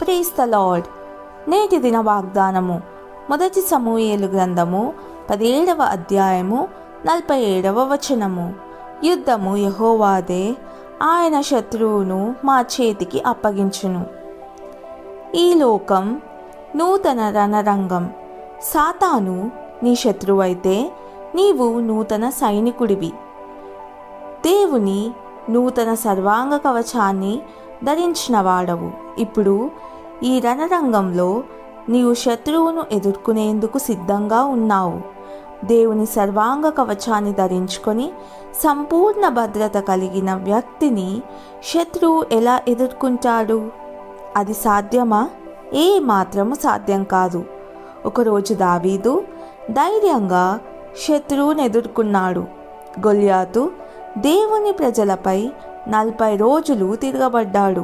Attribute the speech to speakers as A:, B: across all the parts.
A: Praise the lord. నేటి దిన వాగ్దానము మొదటి సమూయేలు గ్రంథము 17వ అధ్యాయము 47వ వచనము. యుద్ధము యెహోవాదే, ఆయన శత్రువును మా చేతికి అప్పగించును. ఈ లోకం నూతన రణరంగం. సాతాను నీ శత్రువైతే నీవు నూతన సైనికుడివి. దేవుని నూతన సర్వాంగ కవచాన్ని ధరించిన వాడవు. ఇప్పుడు ఈ రణరంగంలో నీవు శత్రువును ఎదుర్కొనేందుకు సిద్ధంగా ఉన్నావు. దేవుని సర్వాంగ కవచాన్ని ధరించుకొని సంపూర్ణ భద్రత కలిగిన వ్యక్తిని శత్రువు ఎలా ఎదుర్కొంటాడు? అది సాధ్యమా? ఏ మాత్రము సాధ్యం కాదు. ఒకరోజు దావీదు ధైర్యంగా శత్రువును ఎదుర్కొన్నాడు. గొల్యాతు దేవుని ప్రజలపై 40 రోజులు తిరగబడ్డాడు.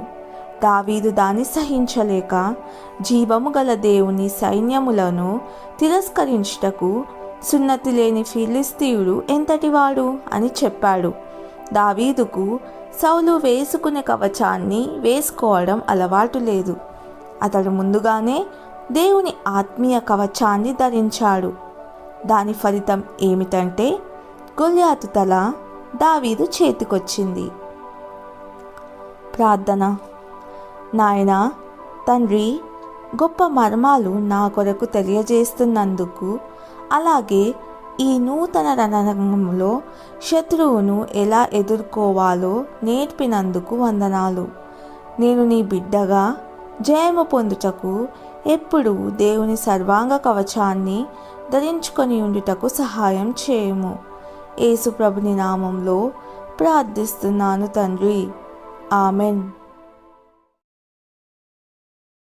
A: దావీదు దాన్ని సహించలేక జీవము గల దేవుని సైన్యములను తిరస్కరించుటకు సున్నతి లేని ఫిలిస్తీయుడు ఎంతటివాడు అని చెప్పాడు. దావీదుకు సౌలు వేసుకునే కవచాన్ని వేసుకోవడం అలవాటు లేదు. అతడు ముందుగానే దేవుని ఆత్మీయ కవచాన్ని ధరించాడు. దాని ఫలితం ఏమిటంటే గొల్యాతు తల దావీదు చేతికొచ్చింది. ప్రార్థన. నాయనా, తండ్రి, గొప్ప మర్మాలు నా కొరకు తెలియజేస్తున్నందుకు, అలాగే ఈ నూతన రణరంగంలో శత్రువును ఎలా ఎదుర్కోవాలో నేర్పినందుకు వందనాలు. నేను నీ బిడ్డగా జయము పొందుటకు ఎప్పుడు దేవుని సర్వాంగ కవచాన్ని ధరించుకొని ఉండుటకు సహాయం చేయము. యేసు ప్రభుని నామంలో ప్రార్థిస్తున్నాను తండ్రి. ఆమెన్.